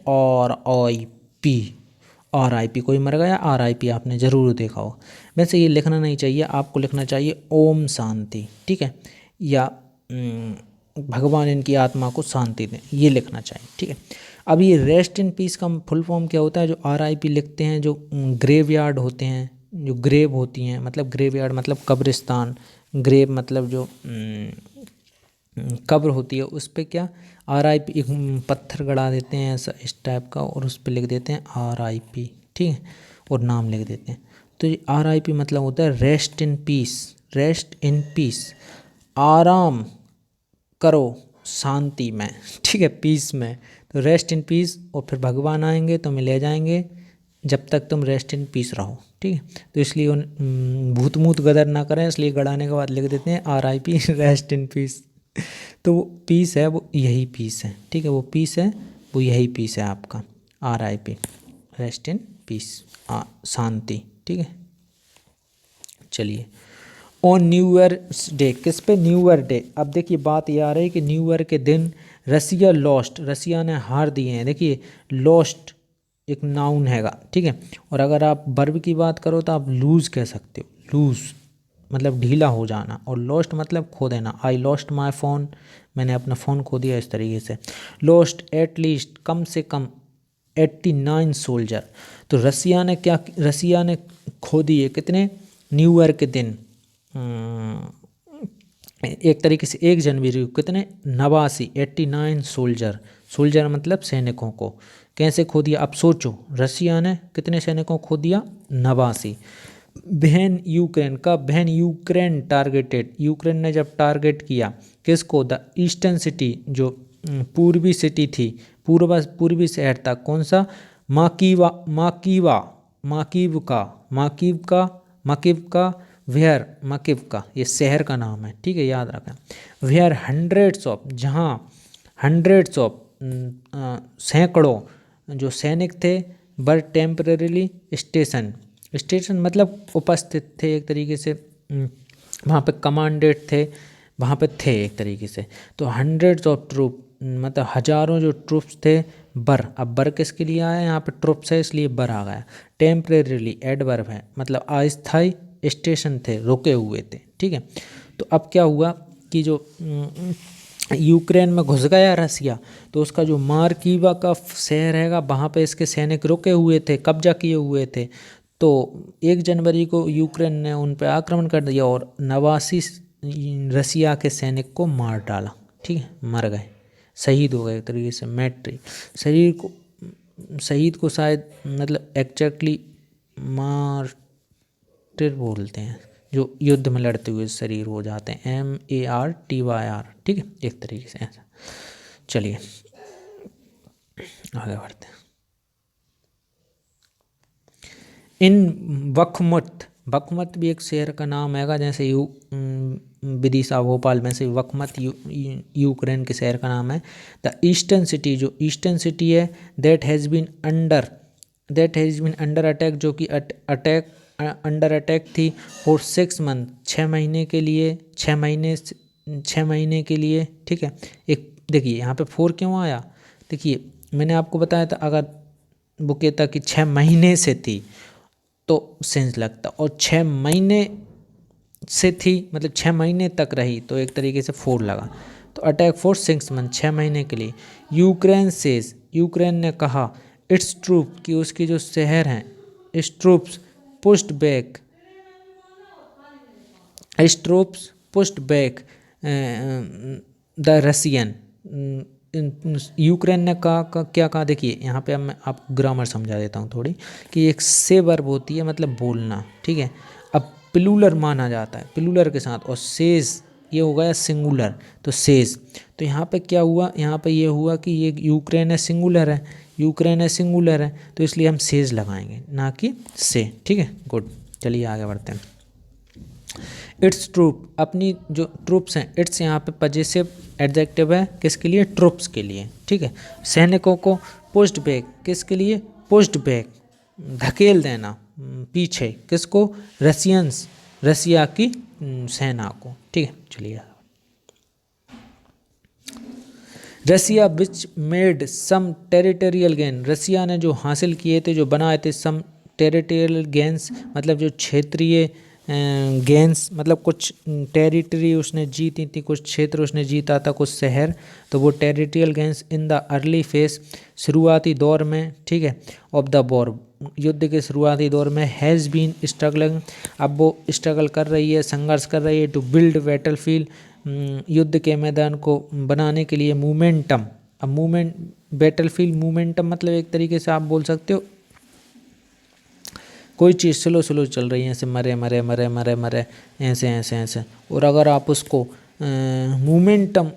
RIP, कोई मर गया RIP, आपने ज़रूर देखा हो। वैसे ये लिखना नहीं चाहिए, आपको लिखना चाहिए ओम शांति, ठीक है, या भगवान इनकी आत्मा को शांति दें, ये लिखना चाहिए, ठीक है। अब ये रेस्ट इन पीस का फुल फॉर्म क्या होता है? जो RIP लिखते हैं, जो ग्रेवयार्ड होते हैं, जो ग्रेव होती हैं, मतलब ग्रेवयार्ड मतलब कब्रिस्तान, ग्रेव मतलब जो कब्र होती है, उस पर क्या RIP एक पत्थर गड़ा देते हैं ऐसा इस टाइप का, और उस पर लिख देते हैं RIP, ठीक है, और नाम लिख देते हैं। तो ये RIP मतलब होता है rest in peace, rest in peace, आराम करो शांति में, ठीक है, पीस में। तो रेस्ट इन पीस, और फिर भगवान आएंगे तुम्हें ले जाएंगे जब तक तुम रेस्ट इन पीस रहो, ठीक है। तो इसलिए उन भूत मूत गदर ना करें, इसलिए गड़ाने के बाद लिख देते हैं RIP रेस्ट इन पीस। तो वो पीस है, वो यही पीस है, ठीक है, वो पीस है, वो यही पीस है आपका RIP रेस्ट इन पीस, शांति, ठीक है। चलिए, ऑन न्यू ईयर डे, किस पे? New year day. अब देखिए बात ये आ रही है कि न्यू ईयर के दिन रसिया लॉस्ट, रसिया ने हार दिए हैं। देखिए लॉस्ट एक नाउन हैगा, ठीक है, और अगर आप वर्ब की बात करो तो आप लूज़ कह सकते हो, लूज़ मतलब ढीला हो जाना, और लॉस्ट मतलब खो देना। आई लॉस्ट माई फ़ोन, मैंने अपना फ़ोन खो दिया, इस तरीके से। लॉस्ट एट लीस्ट, कम से कम 89 सोल्जर। तो रसिया ने खो दिए कितने? न्यू ईयर के दिन एक तरीके से 1 जनवरी को कितने? 89 सोल्जर, सोल्जर मतलब सैनिकों को। कैसे खो दिया? अब सोचो, रसिया ने कितने सैनिकों को खो दिया? 89। बहन यूक्रेन का, बहन यूक्रेन टारगेटेड, यूक्रेन ने जब टारगेट किया किसको? द ईस्टर्न सिटी, जो पूर्वी सिटी थी, पूर्वी शहर था, कौन सा? माकीव का वेयर मकिव का ये शहर का नाम है, ठीक है, याद रखें। वेयर हंड्रेड्स ऑफ, जहाँ हंड्रेड्स ऑफ सैकड़ों जो सैनिक थे, बर टेम्परेरीली स्टेशन, स्टेशन मतलब उपस्थित थे एक तरीके से, वहाँ पे कमांडेड थे, वहाँ पे थे एक तरीके से। तो हंड्रेड्स ऑफ ट्रूप मतलब हजारों जो ट्रूप्स थे, बर, अब बर किसके लिए आया, यहाँ पे ट्रूप्स है इसलिए बर आ गया। टेम्परेरीली एडवर्ब है मतलब अस्थायी स्टेशन थे, रुके हुए थे, ठीक है। तो अब क्या हुआ कि जो यूक्रेन में घुस गया रसिया, तो उसका जो मार्कीवा का शहर हैगा वहाँ पे इसके सैनिक रुके हुए थे, कब्जा किए हुए थे। तो 1 जनवरी को यूक्रेन ने उन पर आक्रमण कर दिया और 89 रसिया के सैनिक को मार डाला, ठीक है, मर गए, शहीद हो गए एक तरीके से। मैट्री शहीद को शायद मतलब एग्जैक्टली मार्टिर बोलते हैं, जो युद्ध में लड़ते हुए शरीर हो जाते हैं, MARTYR, ठीक है, एक तरीके से ऐसा। चलिए आगे बढ़ते हैं। इन बखमुत, बखमत भी एक शहर का नाम हैगा, जैसे विदिशा भोपाल में से वखमत यूक्रेन के शहर का नाम है। द ईस्टर्न सिटी, जो ईस्टर्न सिटी है, that has been under attack, जो कि अंडर अटैक थी फॉर 6 मंथ, 6 महीने के लिए, 6 महीने के लिए, ठीक है। एक देखिए यहाँ पे 4 क्यों आया, देखिए मैंने आपको बताया था अगर वो कहता कि 6 महीने से थी तो सेंस लगता, और 6 महीने से थी मतलब 6 महीने तक रही तो एक तरीके से 4 लगा। तो अटैक फॉर 6 मंथ, 6 महीने के लिए। यूक्रेन ने कहा इट्स ट्रूप, कि उसकी जो शहर हैं, इस troops pushed back the Russian. Ukraine ने कहा क्या कहा, देखिए यहाँ पे अब मैं आपको ग्रामर समझा देता हूँ थोड़ी, कि एक से वर्ब होती है मतलब बोलना, ठीक है। अब प्लूलर माना जाता है, प्लूलर के साथ, और सेज ये हो गया सिंगुलर, तो सेज। तो यहाँ पे क्या हुआ, यहाँ पे ये हुआ कि ये यूक्रेन है सिंगुलर है, यूक्रेन है सिंगुलर है, तो इसलिए हम सेज लगाएंगे ना कि से, ठीक है, गुड। चलिए आगे बढ़ते हैं। इट्स ट्रूप, अपनी जो ट्रूप्स हैं, इट्स यहाँ पे पजेसिव एडजेक्टिव है, किसके लिए, ट्रूप्स के लिए, ठीक है। सैनिकों को पुश्ड बैक, किसके लिए, पुश्ड बैक धकेल देना पीछे, किसको, रसियंस, रसिया की सेना को, ठीक है। चलिए Russia which made some territorial gain, Russia ने जो हासिल किए थे, जो बनाए थे, सम टेरिटोरियल गेन्स मतलब जो क्षेत्रीय गेंस, मतलब कुछ टेरिटरी उसने जीती थी, कुछ क्षेत्र उसने जीता था, कुछ शहर, तो वो territorial gains in the early phase, शुरुआती दौर में, ठीक है, ऑफ द वॉर, युद्ध के शुरुआती दौर में, हैज़ बीन स्ट्रगलिंग, अब वो स्ट्रगल कर रही है, संघर्ष कर रही है, टू बिल्ड बैटलफील्ड, युद्ध के मैदान को बनाने के लिए, मोमेंटम, अब बैटलफील्ड मोमेंटम मतलब एक तरीके से आप बोल सकते हो कोई चीज़ स्लो चल रही है, ऐसे मरे ऐसे, और अगर आप उसको मोमेंटम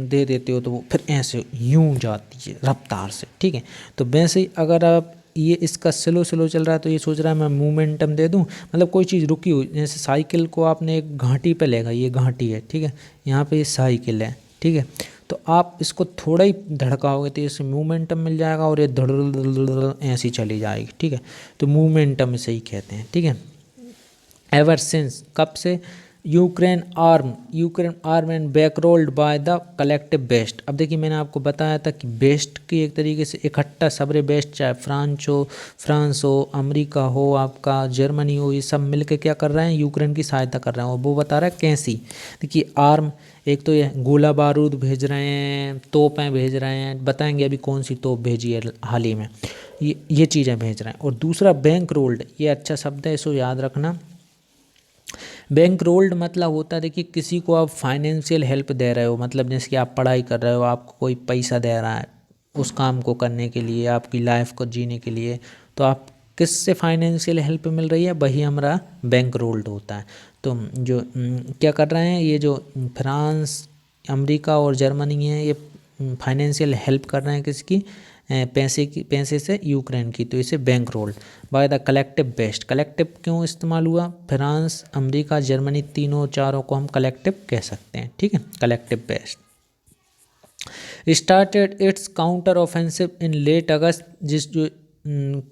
दे देते हो तो वो फिर ऐसे यूं जाती है रफ्तार से, ठीक है। तो वैसे ही अगर आप ये इसका स्लो चल रहा है तो ये सोच रहा है मैं मोमेंटम दे दूं, मतलब कोई चीज़ रुकी हुई, जैसे साइकिल को आपने एक घाटी पे लेगा, ये घाटी है, ठीक है, यहाँ पे ये साइकिल है, ठीक है, तो आप इसको थोड़ा ही धड़काओगे तो इसे मोमेंटम मिल जाएगा और ये धड़ ऐसी चली जाएगी, ठीक है। तो मोमेंटम इसे ही कहते हैं, ठीक है। एवर सिंस, कब से, Ukraine armed and bankrolled by the collective West. अब देखिए मैंने आपको बताया था कि बेस्ट की एक तरीके से इकट्ठा सबरे बेस्ट, चाहे फ्रांस हो, अमेरिका हो, आपका जर्मनी हो, ये सब मिलकर क्या कर रहे हैं, यूक्रेन की सहायता कर रहे हैं। और वो बता रहा है कैसी, देखिए आर्म, एक तो ये गोला बारूद भेज रहे हैं, तोपें भेज रहे हैं, बताएंगे अभी कौन सी तोप भेजी है हाल ही में, ये चीज़ें भेज रहे हैं। और दूसरा बैंक रोल्ड, ये अच्छा शब्द है, इसको याद रखना। बैंक रोल्ड मतलब होता है, देखिए किसी को आप फाइनेंशियल हेल्प दे रहे हो, मतलब जैसे कि आप पढ़ाई कर रहे हो, आपको कोई पैसा दे रहा है उस काम को करने के लिए, आपकी लाइफ को जीने के लिए, तो आप किससे फाइनेंशियल हेल्प मिल रही है, वही हमारा बैंक रोल्ड होता है। तो जो क्या कर रहे हैं, ये जो फ्रांस, अमेरिका और जर्मनी है, ये फाइनेंशियल हेल्प कर रहे हैं किसकी, पैसे से यूक्रेन की, तो इसे bank rolled bye the collective best. Collective क्यों इस्तेमाल हुआ? फ्रांस, अमेरिका, जर्मनी, तीनों चारों को हम कलेक्टिव कह सकते हैं, ठीक है, collective West. Started its counter offensive in late August, जिस जो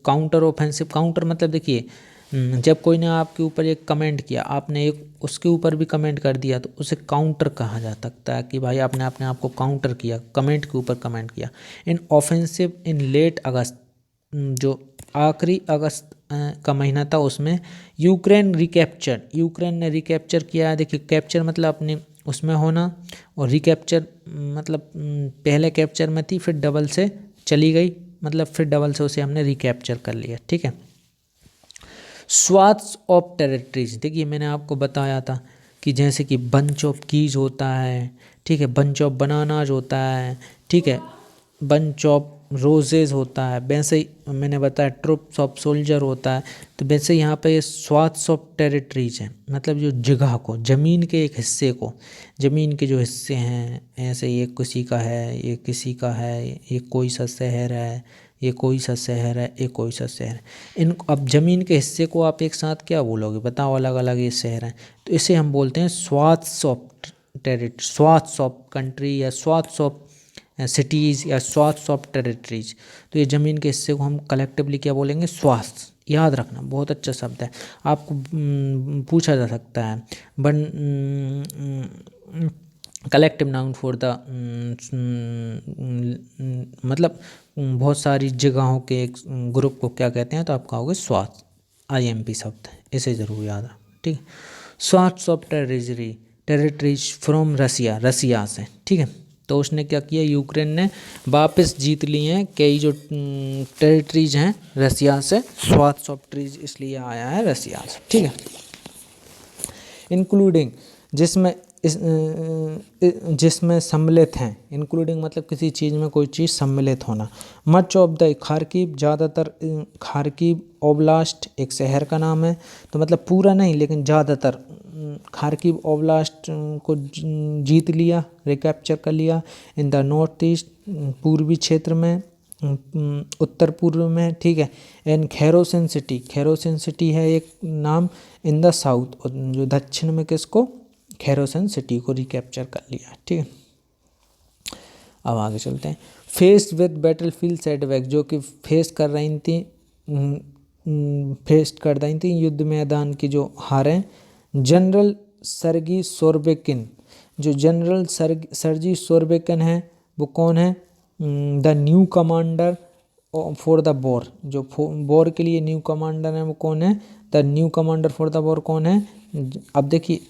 काउंटर ऑफेंसिव, काउंटर मतलब देखिए जब कोई ने आपके ऊपर एक कमेंट किया, आपने एक उसके ऊपर भी कमेंट कर दिया, तो उसे काउंटर कहा जा सकता है कि भाई आपने अपने आप को काउंटर किया, कमेंट के ऊपर कमेंट किया। इन ऑफेंसिव इन लेट अगस्त, जो आखिरी अगस्त का महीना था, उसमें यूक्रेन रिकैप्चर, यूक्रेन ने रिकैप्चर किया है। देखिए कैप्चर मतलब अपने उसमें होना, और रिकैप्चर मतलब पहले कैप्चर में थी, फिर डबल से चली गई, मतलब फिर डबल से उसे हमने रिकैप्चर कर लिया, ठीक है। स्वाथ्स ऑफ टेरिटरीज, देखिए मैंने आपको बताया था कि जैसे कि बंच ऑफ कीज होता है, ठीक है, बंच ऑफ बनानाज होता है, ठीक है, बंच ऑफ रोजेज होता है, वैसे ही मैंने बताया ट्रुप्स ऑफ सोल्जर होता है। तो वैसे यहाँ पे ये स्वाथ्स ऑफ टेरिटरीज है, मतलब जो जगह को, ज़मीन के एक हिस्से को, ज़मीन के जो हिस्से हैं, ऐसे ये किसी का है, ये किसी का है, ये कोई सा शहर है, ये कोई सा शहर है, ये कोई सा शहर है। इन अब ज़मीन के हिस्से को आप एक साथ क्या बोलोगे, बताओ, अलग अलग ये शहर हैं, तो इसे हम बोलते हैं स्वाथ्स ऑफ टेरिटरी, स्वाथ्स ऑफ कंट्री, या स्वाथ्स ऑफ सिटीज़, या स्वाथ्स ऑफ टेरिटरीज। तो ये ज़मीन के हिस्से को हम कलेक्टिवली क्या बोलेंगे? स्वाथ्स। याद रखना, बहुत अच्छा शब्द है, आपको पूछा जा सकता है। बन कलेक्टिव नाउन फॉर द मतलब बहुत सारी जगहों के एक ग्रुप को क्या कहते हैं, तो आप कहोगे स्वाथ, IMP शब्द है, इसे ज़रूर याद है, ठीक है। स्वाथ्स ऑफ टेरिटरीज फ्रॉम रसिया, रसिया से, ठीक है। तो उसने क्या किया, यूक्रेन ने वापस जीत ली हैं कई जो टेरिटरीज हैं रसिया से। स्वाथ्स ऑफ ट्रीज इसलिए आया है रसिया से, ठीक है। इंक्लूडिंग, जिसमें सम्मिलित हैं, इंक्लूडिंग मतलब किसी चीज़ में कोई चीज़ सम्मिलित होना। मच ऑफ द खार्किव, ज़्यादातर, खार्किव ओब्लास्ट एक शहर का नाम है, तो मतलब पूरा नहीं लेकिन ज़्यादातर खार्किव ओब्लास्ट को जीत लिया, रिकैप्चर कर लिया। इन द नॉर्थ ईस्ट, पूर्वी क्षेत्र में, उत्तर पूर्व में, ठीक है। एंड खैरोसिन सिटी, खैरोसिन सिटी है एक नाम। इन द साउथ, जो दक्षिण में किसको, खैरोसिन सिटी को रिकैप्चर कर लिया, ठीक है। अब आगे चलते हैं। Face with battle field setback, जो कि फेस कर रही थी युद्ध मैदान की जो हारें। जनरल सर्गी सोरबेकिन, जो जनरल सर्जी सोरबेकिन है, वो कौन है? The new commander for the war, जो वॉर के लिए न्यू कमांडर है वो कौन है? The new commander for the war कौन है? अब देखिए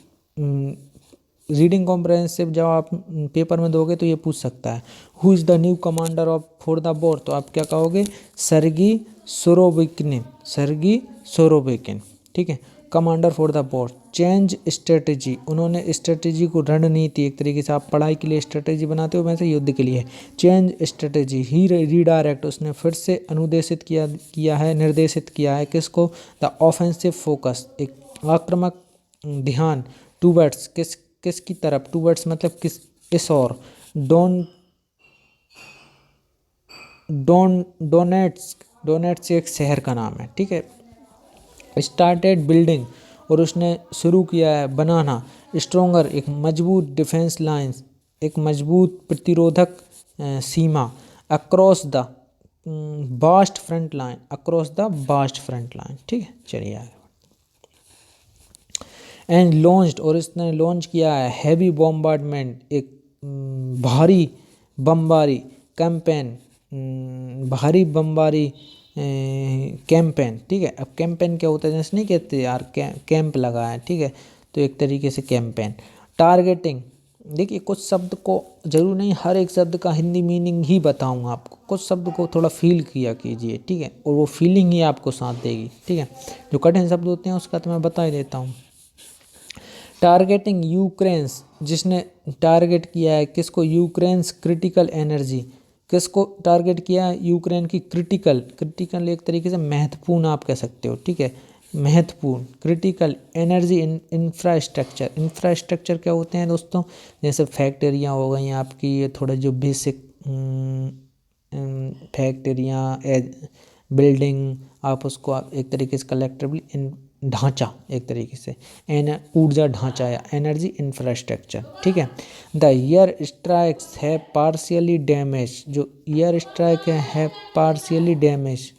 रीडिंग कॉम्प्रहेंसिव जब आप पेपर में दोगे तो ये पूछ सकता है, who is the new commander of for the war, तो आप क्या कहोगे? सर्गी सोरोबिकिन, सर्गी सोरोबिकिन, ठीक है, commander for the war. Change strategy, उन्होंने स्ट्रेटजी को, रणनीति, एक तरीके से आप पढ़ाई के लिए स्ट्रेटजी बनाते हो वैसे युद्ध के लिए। चेंज स्ट्रेटजी, ही रीडायरेक्ट, उसने फिर से अनुदेशित किया है, निर्देशित किया है किसको? द ऑफेंसिव फोकस, एक आक्रामक ध्यान, टूवर्ड्स, किसकी तरफ? टूवर्ड्स मतलब किस और? डोनेट्स एक शहर का नाम है, ठीक है। स्टार्टेड बिल्डिंग, और उसने शुरू किया है बनाना। स्ट्रोंगर, एक मजबूत डिफेंस लाइंस, एक मजबूत प्रतिरोधक सीमा। Across the vast front line, across the vast front line, ठीक है। चलिए आगे। एंड लॉन्च्ड, और इसने लॉन्च किया है हैवी बॉम्बार्डमेंट, एक भारी बमबारी कैंपेन, भारी बमबारी कैंपेन, ठीक है। अब कैंपेन क्या होता है? जैसे नहीं कहते यार कैंप लगा है, ठीक है, तो एक तरीके से कैंपेन। टारगेटिंग, देखिए कुछ शब्द को, जरूर नहीं हर एक शब्द का हिंदी मीनिंग ही बताऊंगा आपको, कुछ शब्द को थोड़ा फील किया कीजिए, ठीक है, और वो फीलिंग ही आपको साथ देगी, ठीक है। जो कठिन शब्द होते हैं उसका तो मैं बता ही देता हूँ। टारगेटिंग यूक्रेन्स, जिसने टारगेट किया है किसको? यूक्रेन्स क्रिटिकल एनर्जी, किसको टारगेट किया है? यूक्रेन की क्रिटिकल एक तरीके से महत्वपूर्ण आप कह सकते हो, ठीक है, महत्वपूर्ण क्रिटिकल एनर्जी इंफ्रास्ट्रक्चर। इंफ्रास्ट्रक्चर क्या होते हैं दोस्तों? जैसे फैक्ट्रियाँ हो गई आपकी, ये थोड़ा जो बेसिक फैक्ट्रियाँ, बिल्डिंग, आप एक तरीके से कलेक्टिवली ढांचा, एक तरीके से ऊर्जा ढांचा या एनर्जी इंफ्रास्ट्रक्चर, ठीक है। द ईयर स्ट्राइक्स है पार्शियली डैमेज, जो ईयर स्ट्राइक है पार्शियली डैमेज